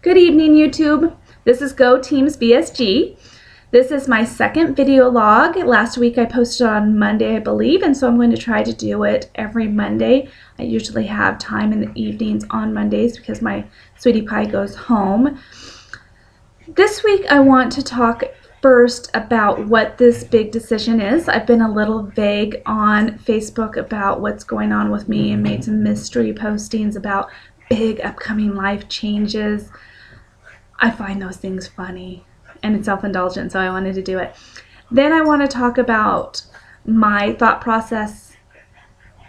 Good evening, YouTube. This is Go Teams BSG. This is my second video log. Last week I posted on Monday, I believe, and so I'm going to try to do it every Monday. I usually have time in the evenings on Mondays because my sweetie pie goes home. This week I want to talk first about what this big decision is. I've been a little vague on Facebook about what's going on with me and made some mystery postings about big upcoming life changes. I find those things funny and it's self-indulgent, so I wanted to do it. Then I want to talk about my thought process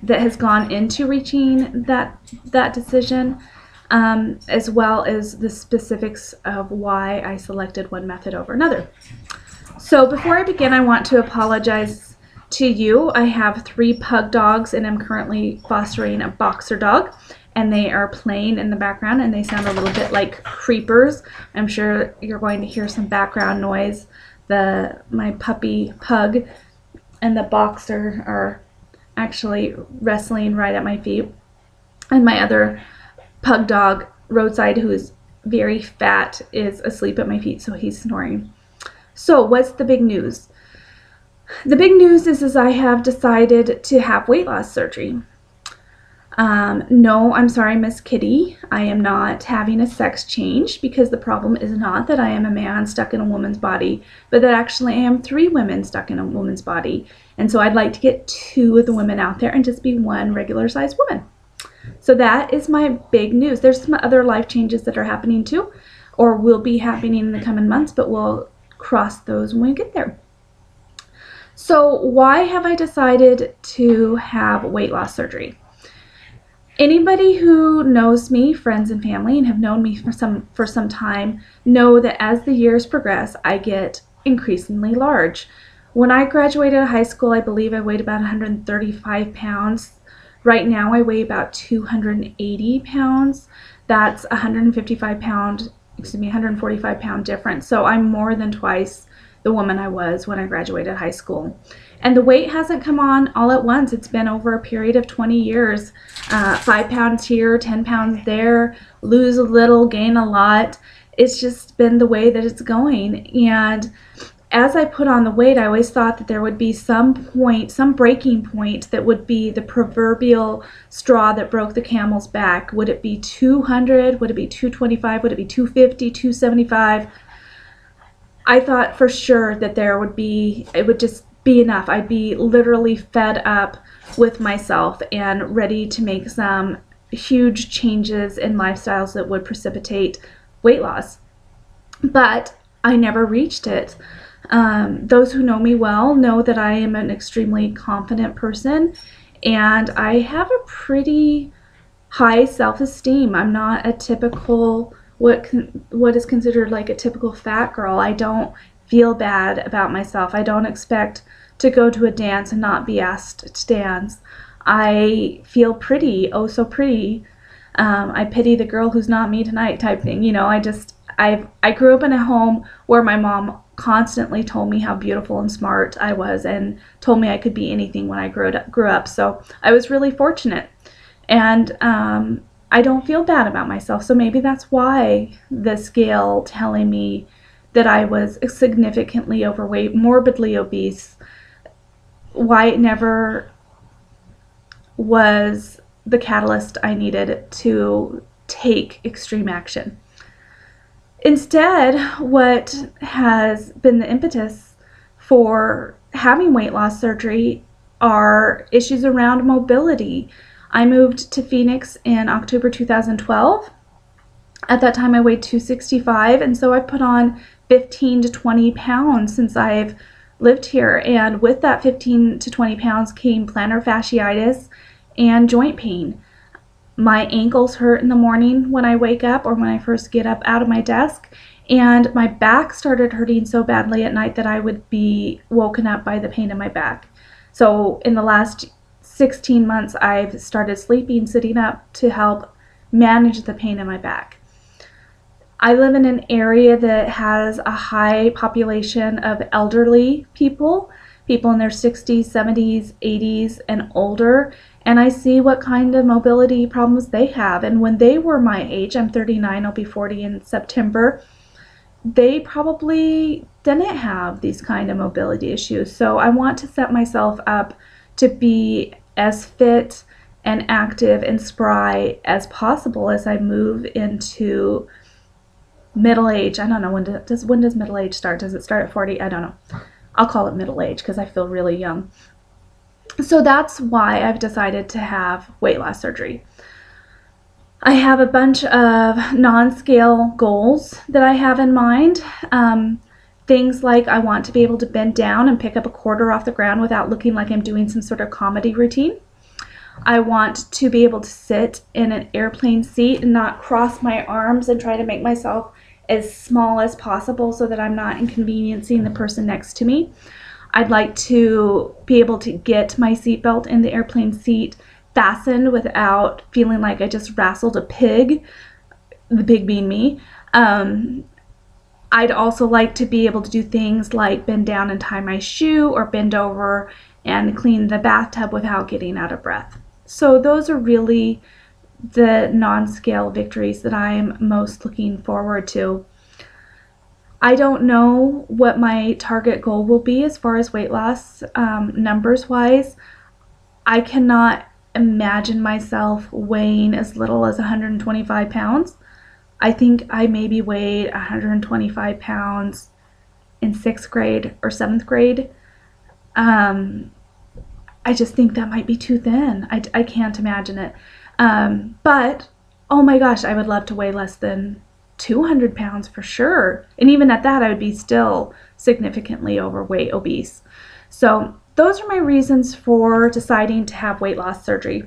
that has gone into reaching that decision, as well as the specifics of why I selected one method over another. So before I begin, I want to apologize to you. I have 3 pug dogs and I'm currently fostering a boxer dog, and they are playing in the background and they sound a little bit like creepers. I'm sure you're going to hear some background noise. My puppy pug and the boxer are actually wrestling right at my feet, and my other pug dog, Roadside, who is very fat, is asleep at my feet, so he's snoring. So what's the big news? The big news is I have decided to have weight loss surgery. No, I'm sorry, Miss Kitty. I am not having a sex change, because the problem is not that I am a man stuck in a woman's body, but that actually I am 3 women stuck in a woman's body. And so I'd like to get 2 of the women out there and just be one regular sized woman. So that is my big news. There's some other life changes that are happening too, or will be happening in the coming months, but we'll cross those when we get there. So why have I decided to have weight loss surgery? Anybody who knows me, friends and family, and have known me for some time, know that as the years progress, I get increasingly large. When I graduated high school, I believe I weighed about 135 pounds. Right now, I weigh about 280 pounds. That's 145 pound difference. So I'm more than twice the woman I was when I graduated high school. And the weight hasn't come on all at once. It's been over a period of 20 years. 5 pounds here, 10 pounds there, lose a little, gain a lot. It's just been the way that it's going. And as I put on the weight, I always thought that there would be some point, some breaking point that would be the proverbial straw that broke the camel's back. Would it be 200? Would it be 225? Would it be 250, 275? I thought for sure that it would just be enough. I'd be literally fed up with myself and ready to make some huge changes in lifestyles that would precipitate weight loss. But I never reached it. Those who know me well know that I am an extremely confident person, and I have a pretty high self-esteem. I'm not a typical, what is considered like a typical fat girl. I don't feel bad about myself. I don't expect to go to a dance and not be asked to dance. I feel pretty, oh so pretty. I pity the girl who's not me tonight type thing. You know, I grew up in a home where my mom constantly told me how beautiful and smart I was and told me I could be anything when I grew up. So I was really fortunate. And I don't feel bad about myself. So maybe that's why the scale telling me that I was significantly overweight, morbidly obese, why it never was the catalyst I needed to take extreme action. Instead, what has been the impetus for having weight loss surgery are issues around mobility. I moved to Phoenix in October 2012. At that time I weighed 265, and so I've put on 15 to 20 pounds since I've lived here. And with that 15 to 20 pounds came plantar fasciitis and joint pain. My ankles hurt in the morning when I wake up or when I first get up out of my desk, and my back started hurting so badly at night that I would be woken up by the pain in my back. So in the last 16 months, I've started sitting up to help manage the pain in my back. I live in an area that has a high population of elderly people, people in their 60s, 70s, 80s, and older, and I see what kind of mobility problems they have. And when they were my age, I'm 39, I'll be 40 in September, they probably didn't have these kind of mobility issues. So I want to set myself up to be as fit and active and spry as possible as I move into middle age. I don't know, when does middle age start? Does it start at 40? I don't know. I'll call it middle age because I feel really young. So that's why I've decided to have weight loss surgery. I have a bunch of non-scale goals that I have in mind. Things like I want to be able to bend down and pick up a quarter off the ground without looking like I'm doing some sort of comedy routine. I want to be able to sit in an airplane seat and not cross my arms and try to make myself as small as possible so that I'm not inconveniencing the person next to me. I'd like to be able to get my seatbelt in the airplane seat fastened without feeling like I just wrestled a pig, the pig being me. I'd also like to be able to do things like bend down and tie my shoe, or bend over and clean the bathtub without getting out of breath. So those are really the non-scale victories that I'm most looking forward to. I don't know what my target goal will be as far as weight loss numbers wise. I cannot imagine myself weighing as little as 125 pounds. I think I maybe weighed 125 pounds in 6th grade or 7th grade. I just think that might be too thin. I can't imagine it. But, oh my gosh, I would love to weigh less than 200 pounds for sure. And even at that, I would be still significantly overweight, obese. So those are my reasons for deciding to have weight loss surgery.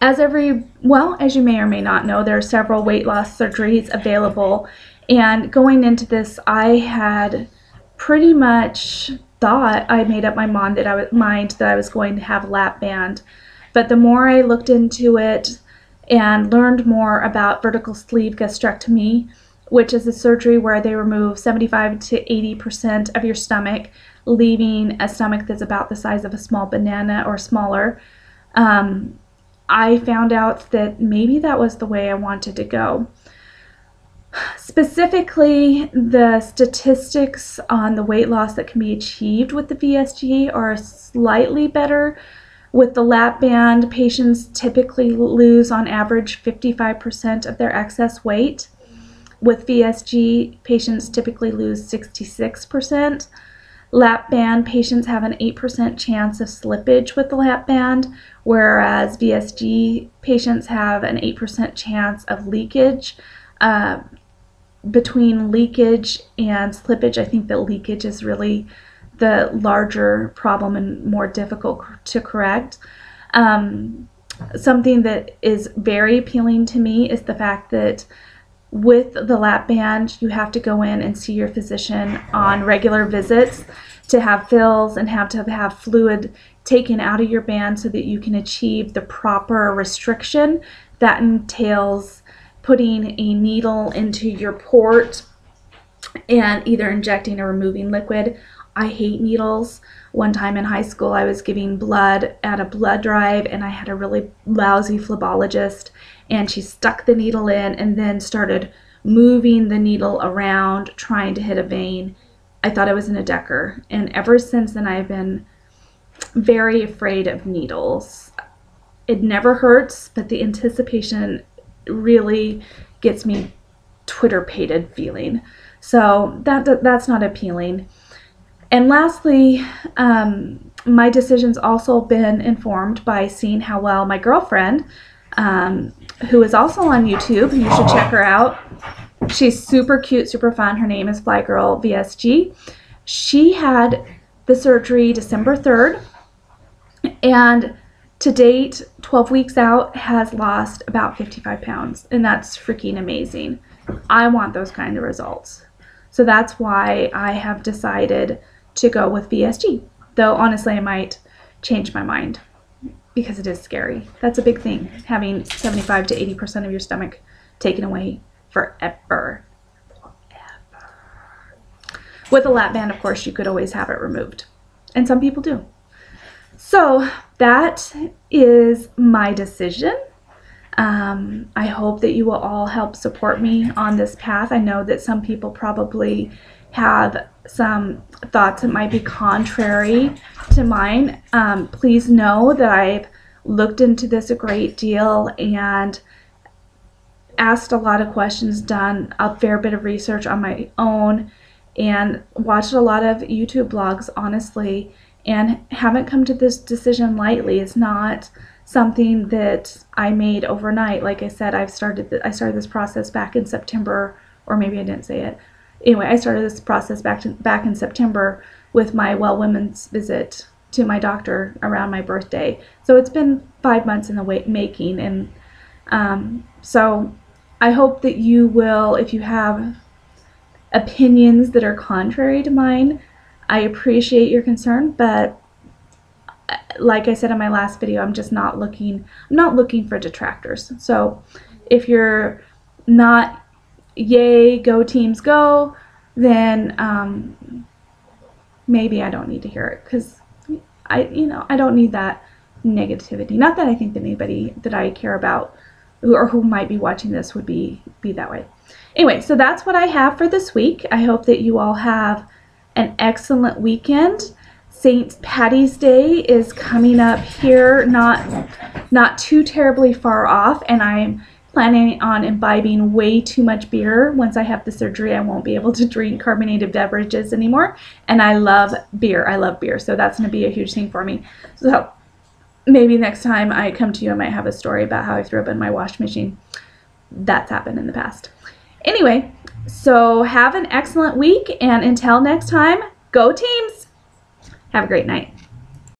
As you may or may not know, there are several weight loss surgeries available. And going into this, I had pretty much thought I made up my mind that I was going to have a lap band. But the more I looked into it and learned more about vertical sleeve gastrectomy, which is a surgery where they remove 75 to 80% of your stomach, leaving a stomach that's about the size of a small banana or smaller, I found out that maybe that was the way I wanted to go. Specifically, the statistics on the weight loss that can be achieved with the VSG are slightly better. With the lap band, patients typically lose on average 55% of their excess weight. With VSG, patients typically lose 66%. Lap band patients have an 8% chance of slippage with the lap band, whereas VSG patients have an 8% chance of leakage. Between leakage and slippage, I think that leakage is really the larger problem and more difficult to correct. Something that is very appealing to me is the fact that with the lap band, you have to go in and see your physician on regular visits to have fills and to have fluid taken out of your band so that you can achieve the proper restriction. That entails putting a needle into your port and either injecting or removing liquid. I hate needles. One time in high school, I was giving blood at a blood drive, and I had a really lousy phlebologist, and she stuck the needle in and then started moving the needle around trying to hit a vein. I thought I was in a Decker, and ever since then I've been very afraid of needles. It never hurts, but the anticipation really gets me Twitter-pated feeling. So that's not appealing. And lastly, my decision's also been informed by seeing how well my girlfriend, who is also on YouTube, you should check her out. She's super cute, super fun. Her name is Fly Girl VSG. She had the surgery December 3rd, and to date, 12 weeks out, has lost about 55 pounds, and that's freaking amazing. I want those kind of results. So that's why I have decided to go with VSG, though honestly I might change my mind because it is scary. That's a big thing, having 75 to 80% of your stomach taken away forever. With a lap band, of course, you could always have it removed. And some people do. So that is my decision. I hope that you will all help support me on this path. I know that some people probably have some thoughts that might be contrary to mine. Please know that I've looked into this a great deal and asked a lot of questions, done a fair bit of research on my own, and watched a lot of YouTube blogs, honestly, and haven't come to this decision lightly. It's not something that I made overnight. Like I said, I started this process back in September, or maybe I didn't say it. Anyway, I started this process back in September with my well women's visit to my doctor around my birthday. So it's been 5 months in the making, and so I hope that you will, if you have opinions that are contrary to mine, I appreciate your concern, but like I said in my last video, I'm not looking for detractors. So if you're not yay, go teams go, then maybe I don't need to hear it, because I don't need that negativity. Not that I think that anybody that I care about or who might be watching this would be that way. Anyway, so that's what I have for this week. I hope that you all have an excellent weekend. St. Patty's Day is coming up here, not too terribly far off, and I'm planning on imbibing way too much beer. Once I have the surgery, I won't be able to drink carbonated beverages anymore, and I love beer. So that's going to be a huge thing for me. So maybe next time I come to you, I might have a story about how I threw up in my wash machine. That's happened in the past. Anyway, so have an excellent week, and until next time, go teams! Have a great night.